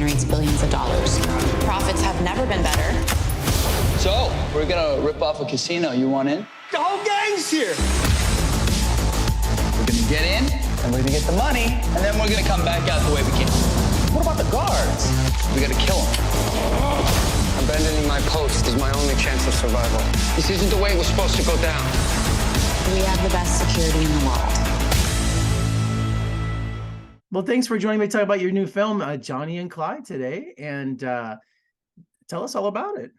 generates billions of dollars. Profits have never been better. So, we're gonna rip off a casino. You want in? The whole gang's here. We're gonna get in, and we're gonna get the money, and then we're gonna come back out the way we came. What about the guards? We gotta kill them. Abandoning my post is my only chance of survival. This isn't the way it was supposed to go down. We have the best security in the world. Well, thanks for joining me to talk about your new film, Johnny and Clyde, today. And tell us all about it.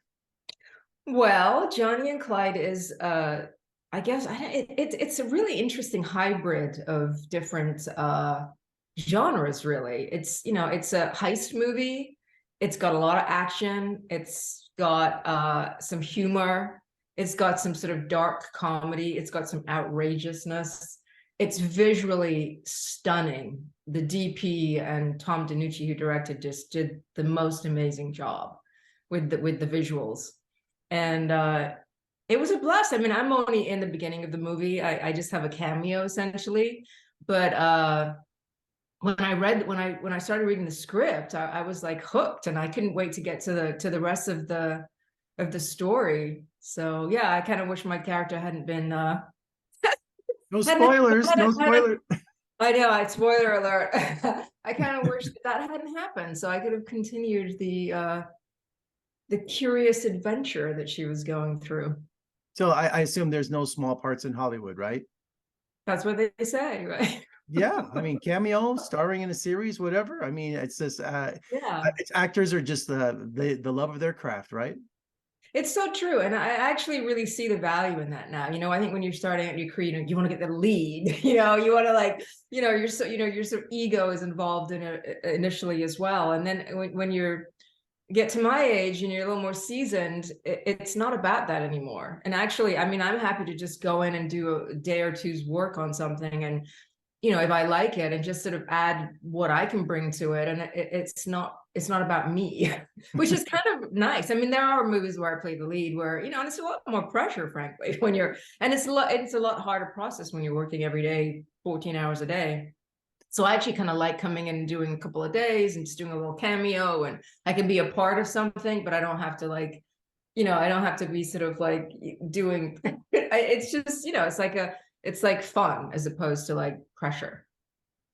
Well, Johnny and Clyde is, I guess, it's a really interesting hybrid of different genres, really. It's a heist movie. It's got a lot of action. It's got some humor. It's got some sort of dark comedy. It's got some outrageousness. It's visually stunning. The DP and Tom DeNucci, who directed, just did the most amazing job with the visuals. And it was a blast. I mean, I'm only in the beginning of the movie. I just have a cameo essentially. But when I started reading the script, I was like hooked, and I couldn't wait to get to the rest of the story. So yeah, I kind of wish my character hadn't been. No spoilers. No spoilers. I know. Spoiler alert. I kind of wish that hadn't happened, so I could have continued the curious adventure that she was going through. So I assume there's no small parts in Hollywood, right? That's what they say, right? Yeah, I mean, cameo, starring in a series, whatever. I mean, it's just it's actors are just the love of their craft, right? It's so true, and I actually really see the value in that now. I think when you're starting out your career, you want to get the lead. You want to your sort of ego is involved in it initially as well, and then when you're get to my age and you're a little more seasoned, it's not about that anymore. And actually, I mean, I'm happy to just go in and do a day or two's work on something, and if I like it, and just sort of add what I can bring to it. And it's not about me, which is kind of nice. I mean, there are movies where I play the lead where, and it's a lot more pressure, frankly, and it's a lot harder process when you're working every day, 14 hours a day. So I actually kind of like coming in and doing a couple of days and just doing a little cameo, and I can be a part of something, but I don't have to I don't have to be sort of like doing, it's just, it's like fun as opposed to like pressure.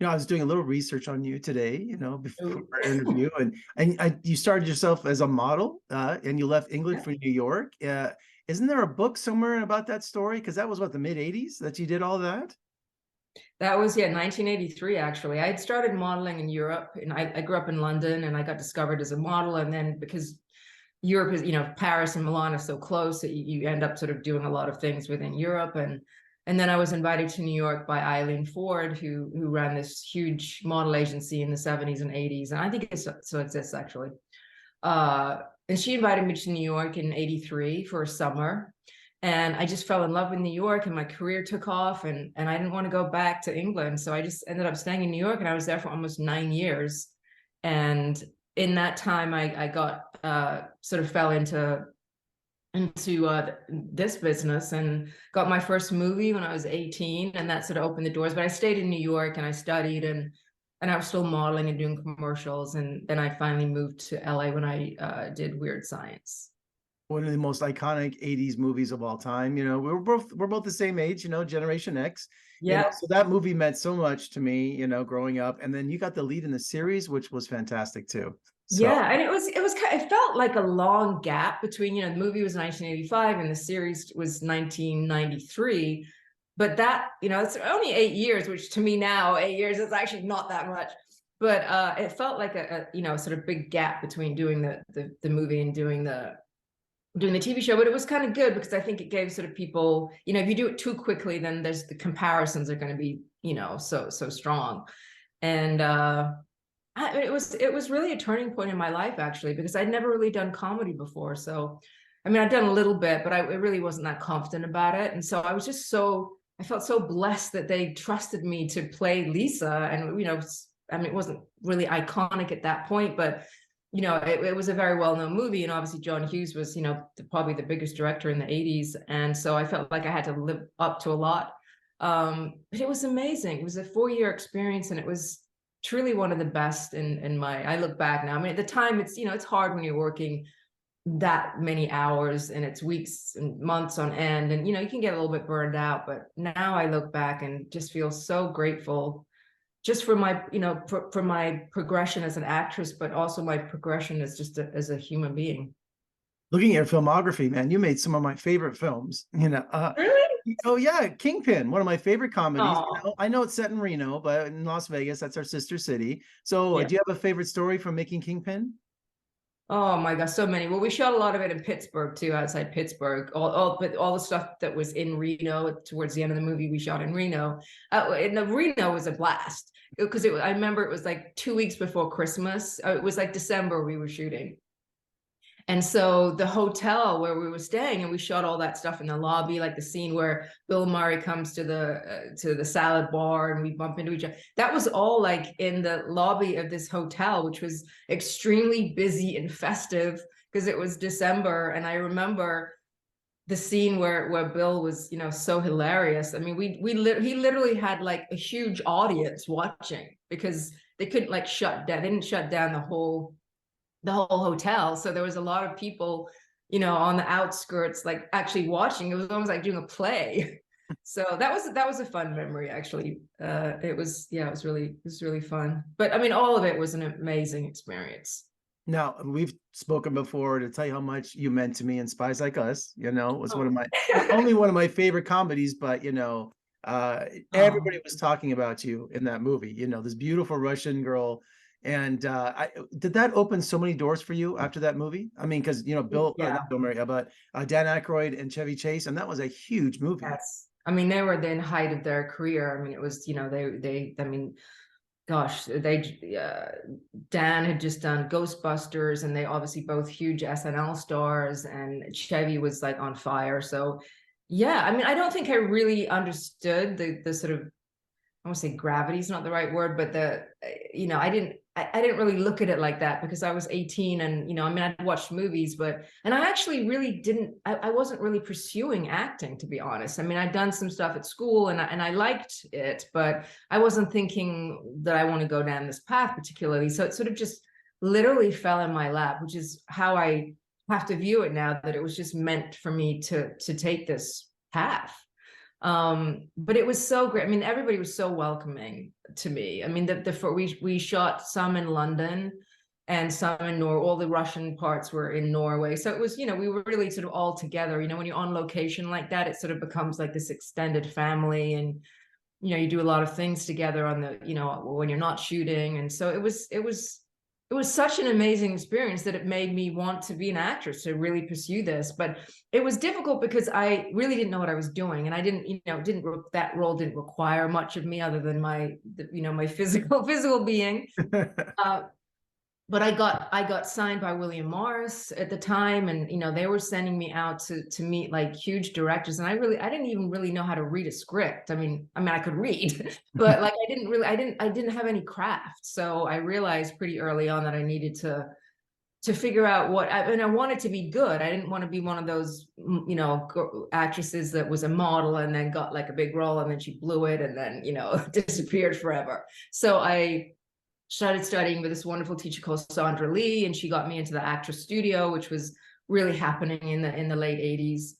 I was doing a little research on you today, before our interview, and you started yourself as a model, and you left England for New York. Isn't there a book somewhere about that story? Because that was the mid '80s that you did all that. That was 1983. Actually, I had started modeling in Europe, and I grew up in London, and I got discovered as a model, and then because Europe is, Paris and Milan are so close that you end up sort of doing a lot of things within Europe, and then I was invited to New York by Eileen Ford, who ran this huge model agency in the 70s and 80s. And I think it still exists, actually. And she invited me to New York in '83 for a summer. And I just fell in love with New York, and my career took off, and I didn't want to go back to England. So I just ended up staying in New York, and I was there for almost 9 years. And in that time, I got sort of fell into this business and got my first movie when I was 18, and that sort of opened the doors. But I stayed in New York, and I studied, and I was still modeling and doing commercials, and then I finally moved to LA when I did Weird Science. One of the most iconic '80s movies of all time. We're both the same age, Generation X. Yeah. So that movie meant so much to me, growing up, and then you got the lead in the series, which was fantastic too. So. Yeah, and it felt like a long gap between, the movie was 1985 and the series was 1993. But that, it's only 8 years, which to me now, 8 years is actually not that much. But it felt like a sort of big gap between doing the movie and doing the TV show. But it was kind of good because I think it gave sort of people, if you do it too quickly, then the comparisons are going to be, so strong. And it was really a turning point in my life, actually, because I'd never really done comedy before. So, I mean, I'd done a little bit, but I really wasn't that confident about it. And so I was just I felt so blessed that they trusted me to play Lisa. And, I mean, it wasn't really iconic at that point, but, it was a very well-known movie. And obviously John Hughes was, probably the biggest director in the 80s. And so I felt like I had to live up to a lot. But it was amazing. It was a 4-year experience, and it was truly one of the best in my, I look back now. I mean, at the time, it's, it's hard when you're working that many hours and it's weeks and months on end, and you can get a little bit burned out. But now I look back and just feel so grateful just for my, for my progression as an actress, but also my progression as just as a human being. Looking at your filmography, man, you made some of my favorite films. Really? Oh yeah, Kingpin, one of my favorite comedies. Oh. I know it's set in Reno, but in Las Vegas, that's our sister city. So, Yeah. do you have a favorite story from making Kingpin? Oh my gosh, so many. Well, we shot a lot of it in Pittsburgh too, outside Pittsburgh. But all the stuff that was in Reno towards the end of the movie, we shot in Reno. And the Reno was a blast because I remember it was like 2 weeks before Christmas. It was like December we were shooting. And so the hotel where we were staying, and we shot all that stuff in the lobby, like the scene where Bill Murray comes to the salad bar and we bump into each other. That was all like in the lobby of this hotel, which was extremely busy and festive because it was December. And I remember the scene where Bill was, so hilarious. I mean, he literally had like a huge audience watching because they couldn't like shut down. They didn't shut down the whole hotel, so there was a lot of people on the outskirts like actually watching. It was almost like doing a play. So that was a fun memory, actually. It was really fun. But I mean, all of it was an amazing experience. Now, we've spoken before to tell you how much you meant to me in Spies Like Us. Was one of my only one of my favorite comedies, but everybody was talking about you in that movie. This beautiful Russian girl. And did that open so many doors for you after that movie? I mean, because not Bill Murray, but Dan Aykroyd and Chevy Chase, and that was a huge movie. Yes, I mean, they were the height of their career. I mean, it was they I mean, gosh, Dan had just done Ghostbusters, and they obviously both huge SNL stars, and Chevy was like on fire. So yeah, I mean, I don't think I really understood the sort of, I want to say gravity is not the right word, but I didn't really look at it like that because I was 18 and, I mean, I'd watched movies, and I actually really I wasn't really pursuing acting, to be honest. I mean, I'd done some stuff at school and I liked it, but I wasn't thinking that I want to go down this path particularly. So it sort of just literally fell in my lap, which is how I have to view it now, that it was just meant for me to take this path. But it was so great. I mean, everybody was so welcoming to me. I mean, we shot some in London and some in Norway. All the Russian parts were in Norway. So it was, we were really sort of all together. When you're on location like that, it sort of becomes like this extended family, and you do a lot of things together on the, when you're not shooting. And so it was such an amazing experience that it made me want to be an actress, to really pursue this. But it was difficult because I really didn't know what I was doing, and I didn't, that role didn't require much of me other than my physical being. But I got signed by William Morris at the time, and they were sending me out to meet like huge directors, and I didn't even really know how to read a script. I mean I could read, but like I didn't have any craft. So I realized pretty early on that I needed to figure out and I wanted to be good. I didn't want to be one of those actresses that was a model and then got like a big role and then she blew it and then disappeared forever. So I started studying with this wonderful teacher called Sandra Lee, and she got me into the actress studio, which was really happening in the late 80s.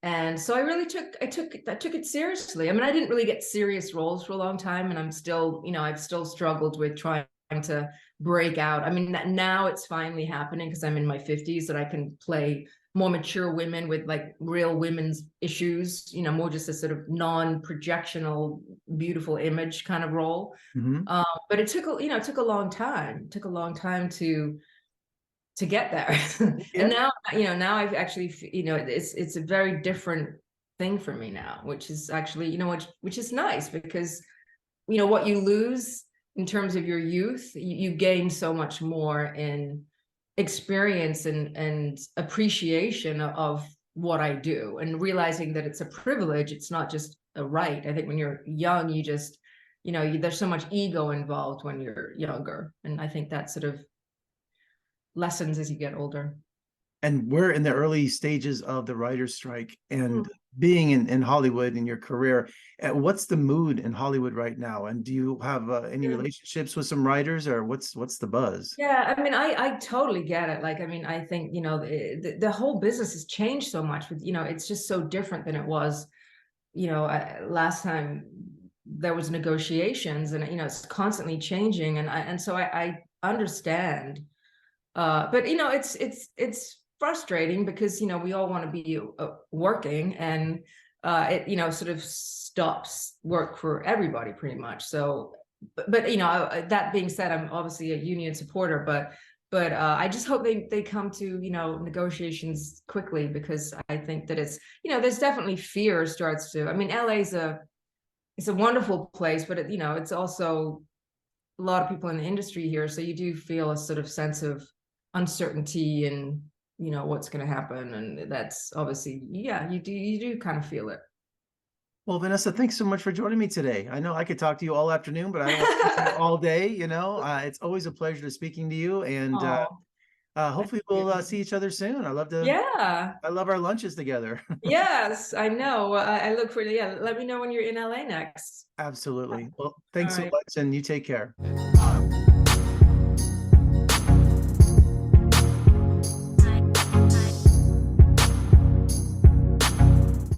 And so I really took it seriously. I mean, I didn't really get serious roles for a long time, and I'm still, I've still struggled with trying to break out. I mean, now it's finally happening because I'm in my 50s, that I can play more mature women with like real women's issues, more just a sort of non-projectional, beautiful image kind of role. Mm-hmm. But it took a long time. It took a long time to get there. Yeah. And now I've actually, it's a very different thing for me now, which is actually, which is nice because, what you lose in terms of your youth, you gain so much more in experience and appreciation of what I do, and realizing that it's a privilege. It's not just a right. I think when you're young, you just, there's so much ego involved when you're younger. And I think that sort of lessens as you get older. And we're in the early stages of the writer's strike. And being in Hollywood in your career, what's the mood in Hollywood right now? And do you have any relationships with some writers, or what's the buzz? Yeah, I mean, I totally get it. Like, I mean, I think, you know, the whole business has changed so much with, you know, it's just so different than it was, you know, last time there was negotiations, and, you know, it's constantly changing. And so I understand. But, you know, it's frustrating because, you know, we all want to be working, and it, you know, sort of stops work for everybody pretty much. So, but you know, that being said, I'm obviously a union supporter, but I just hope they come to, you know, negotiations quickly, because I think that it's, you know, there's definitely fear starts to, I mean, LA's it's a wonderful place, but it, you know, it's also a lot of people in the industry here, so you do feel a sort of sense of uncertainty and, you know, what's going to happen, and that's obviously, yeah, you do kind of feel it. Well, Vanessa, thanks so much for joining me today. I know I could talk to you all afternoon, but I don't want to talk to you all day. You know, it's always a pleasure to speaking to you, and hopefully we'll see each other soon. Yeah. I love our lunches together. Yes, I know. I look for, yeah, let me know when you're in LA next. Absolutely. Well, thanks All so right. much, and you take care.